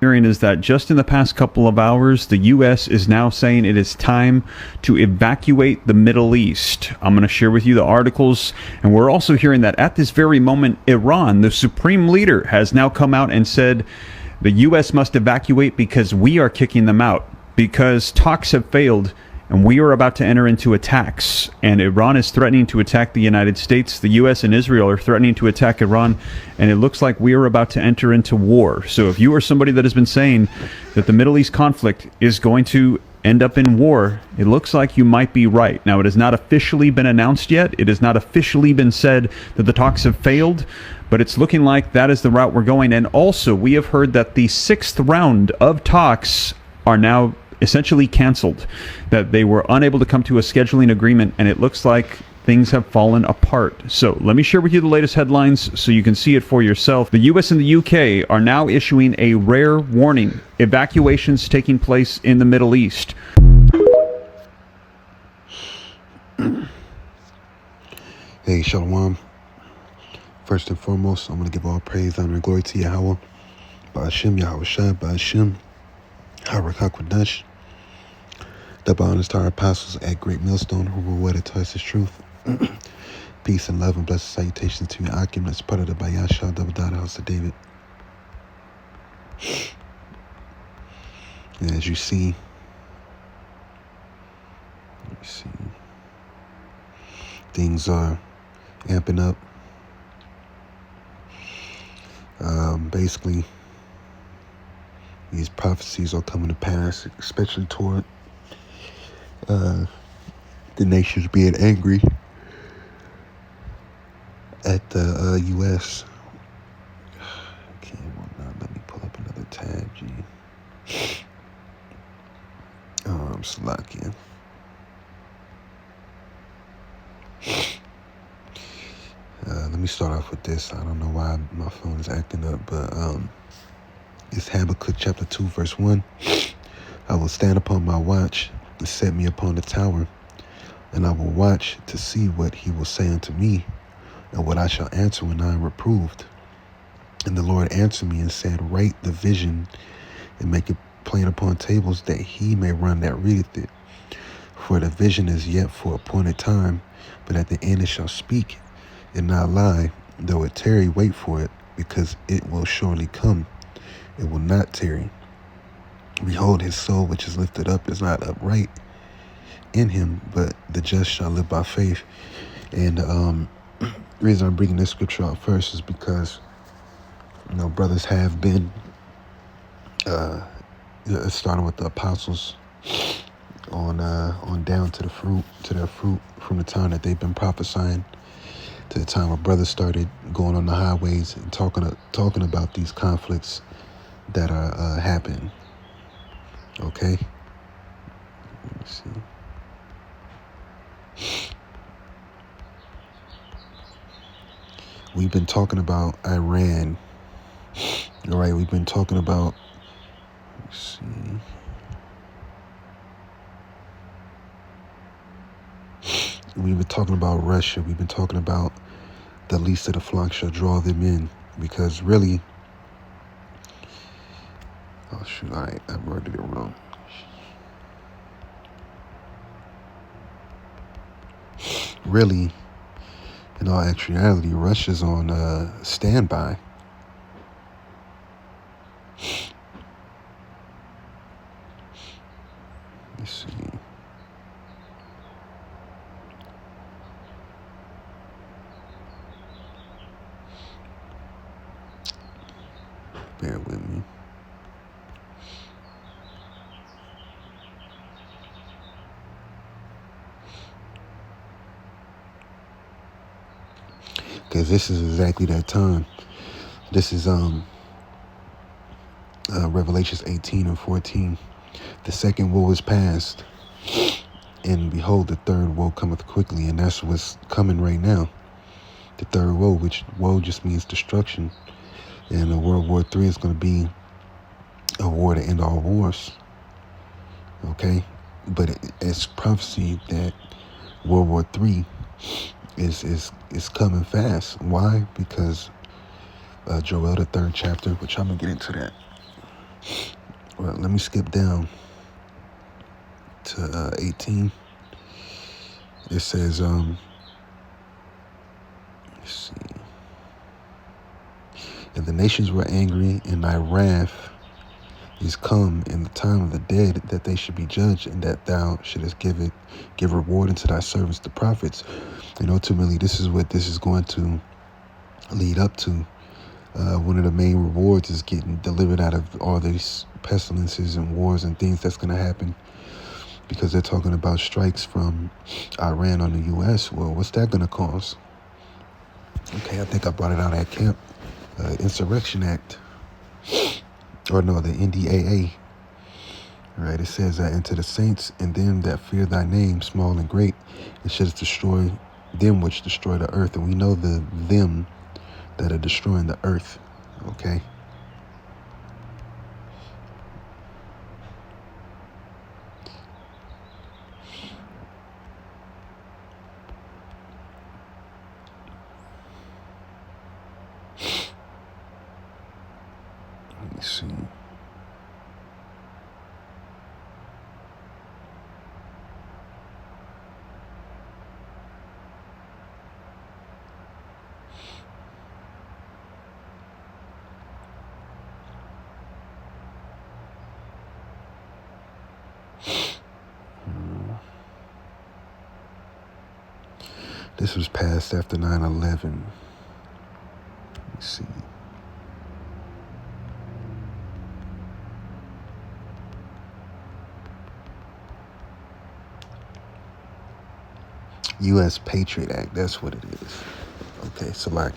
hearing is that just in the past couple of hours, the U.S. is now saying it is time to evacuate the Middle East. I'm going to share with you the articles, and we're also hearing that at this very moment, Iran, the supreme leader, has now come out and said the U.S. must evacuate because we are kicking them out, because talks have failed and we are about to enter into attacks. And Iran is threatening to attack the United States. The U.S. and Israel are threatening to attack Iran. And it looks like we are about to enter into war. So if you are somebody that has been saying that the Middle East conflict is going to end up in war, it looks like you might be right. Now, it has not officially been announced yet. It has not officially been said that the talks have failed. But it's looking like that is the route we're going. And also, we have heard that the 6th round of talks are now essentially canceled, that they were unable to come to a scheduling agreement, and it looks like things have fallen apart. So let me share with you the latest headlines so you can see it for yourself. The US and the UK are now issuing a rare warning: evacuations taking place in the Middle East. Hey, Shalom. First and foremost, I'm going to give all praise, honor, and glory to Yahawah. Bahasham, Yahawashi, Bahasham, Hakwadash. Double honors to our apostles at Great Millstone who were wedded to us as truth. Peace and love and blessed salutations to your Akim that's part of the Bahasham, double down house of David. And as you see, things are amping up. Basically, these prophecies are coming to pass, especially toward the nations being angry at the U.S. Okay, well, now let me pull up another tab, G. I'm slacking. Let me start off with this. I don't know why my phone is acting up, but it's Habakkuk chapter 2, verse 1. I will stand upon my watch and set me upon the tower, and I will watch to see what he will say unto me, and what I shall answer when I am reproved. And the Lord answered me and said, write the vision and make it plain upon tables, that he may run that readeth it. For the vision is yet for appointed time, but at the end it shall speak and not lie. Though it tarry, wait for it, because it will surely come. It will not tarry. Behold, his soul which is lifted up is not upright in him, but the just shall live by faith. And the reason I'm bringing this scripture out first is because, brothers have been, starting with the apostles on down to their fruit from the time that they've been prophesying to the time where brothers started going on the highways and talking about these conflicts that are happening. Okay. Let me see. We've been talking about Iran. All right. We've been talking about. Let's see. We've been talking about Russia. We've been talking about the least of the flock shall draw them in. Because really, oh shoot, I worded it wrong. Really, in all actuality, Russia's on standby. Let's see. Bear with me. Because this is exactly that time. This is Revelations 18 and 14. The second woe is past, and behold, the third woe cometh quickly, and that's what's coming right now. The third woe, which woe just means destruction. And World War III is going to be a war to end all wars. Okay? But it's prophecy that World War III is coming fast. Why? Because Joel, the 3rd chapter, which I'm going to get into that. Well, let me skip down to 18. It says, let's see. And the nations were angry, and thy wrath is come in the time of the dead, that they should be judged, and that thou shouldest give reward unto thy servants the prophets. And ultimately, this is what this is going to lead up to. One of the main rewards is getting delivered out of all these pestilences and wars and things that's going to happen, because they're talking about strikes from Iran on the U.S. Well, what's that going to cause? Okay, I think I brought it out at camp. Insurrection Act, or no, the NDAA. Right, it says that, and to the saints and them that fear thy name, small and great, it shouldst destroy them which destroy the earth. And we know the them that are destroying the earth. Okay. Let me see. This was passed after 9/11. Let me see. U.S. Patriot Act, that's what it is. Okay, so I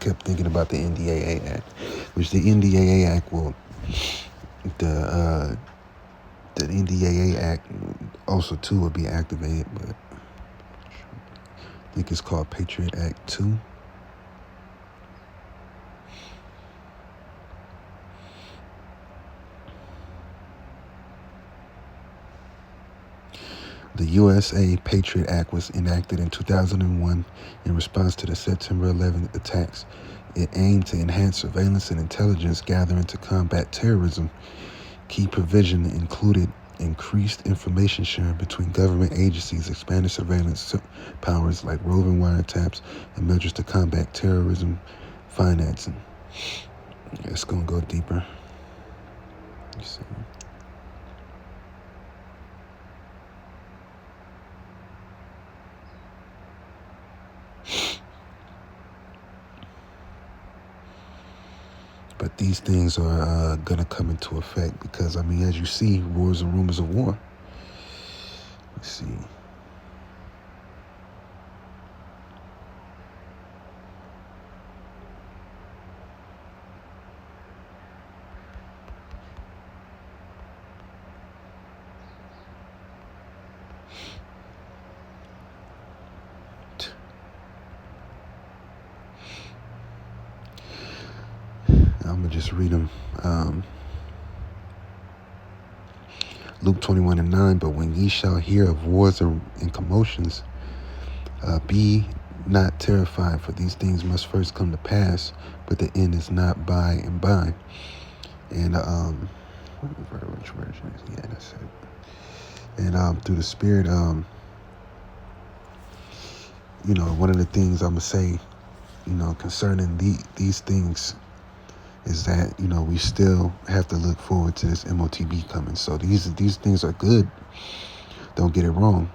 kept thinking about the NDAA Act, which the NDAA Act will, the NDAA Act also too will be activated, but I think it's called Patriot Act 2. The USA Patriot Act was enacted in 2001 in response to the September 11th attacks. It aimed to enhance surveillance and intelligence gathering to combat terrorism. Key provision included increased information sharing between government agencies, expanded surveillance powers like roving wiretaps, and measures to combat terrorism financing. It's going to go deeper. Let's see. But these things are going to come into effect because, I mean, as you see, wars and rumors of war. Let's see. I'm going to just read them. Luke 21:9, but when ye shall hear of wars and commotions, be not terrified, for these things must first come to pass, but the end is not by and by. And, which version is it? Yeah, that's it. And through the Spirit, one of the things I'm going to say, concerning these things is that, we still have to look forward to this MOTB coming. So these things are good. Don't get it wrong.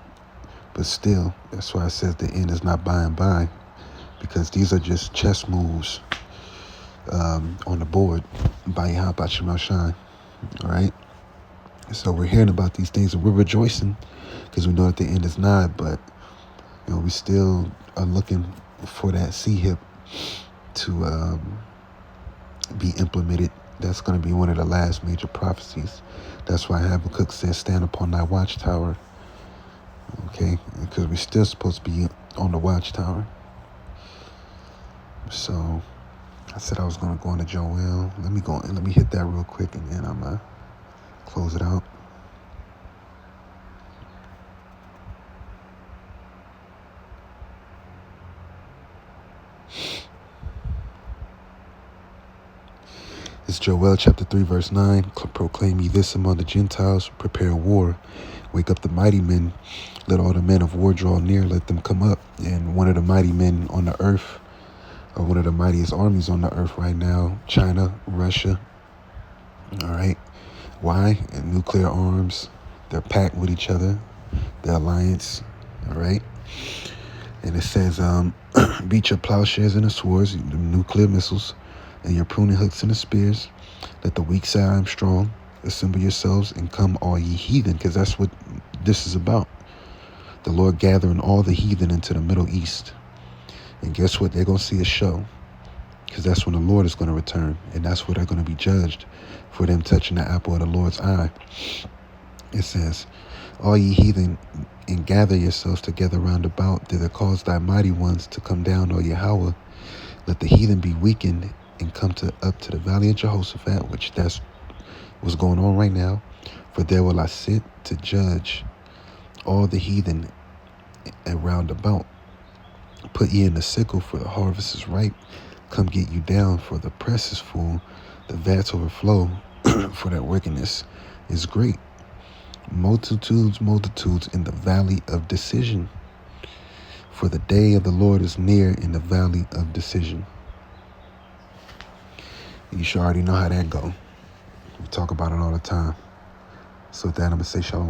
But still, that's why I said the end is not by and by, because these are just chess moves on the board by Yahawashi. All right? So we're hearing about these things and we're rejoicing because we know that the end is nigh, but we still are looking for that C-hip to be implemented. That's going to be one of the last major prophecies. That's why Habakkuk says, stand upon thy watchtower. Okay? Because we're still supposed to be on the watchtower. So I said I was going to go into Joel. Let me hit that real quick and then I'm going to close it out. It It's Joel chapter 3, verse 9. Proclaim ye this among the Gentiles, prepare war. Wake up the mighty men. Let all the men of war draw near. Let them come up. And one of the mighty men on the earth, or one of the mightiest armies on the earth right now, China, Russia. All right. Why? And nuclear arms. They're packed with each other. The alliance. All right. And it says, beat your plowshares and the swords, the nuclear missiles, and your pruning hooks and the spears. Let the weak say, I am strong. Assemble yourselves and come, all ye heathen, because that's what this is about. The Lord gathering all the heathen into the Middle East. And guess what? They're going to see a show, because that's when the Lord is going to return. And that's where they're going to be judged for them touching the apple of the Lord's eye. It says, all ye heathen, and gather yourselves together round about, thither cause thy mighty ones to come down, O Yahawah. Let the heathen be weakened and come up to the valley of Jehoshaphat, which that's what's going on right now. For there will I sit to judge all the heathen around about. Put ye in the sickle, for the harvest is ripe. Come get you down, for the press is full. The vats overflow, for that wickedness is great. Multitudes, multitudes in the valley of decision. For the day of the Lord is near in the valley of decision. You should already know how that go. We talk about it all the time. So with that, I'm going to say shalom.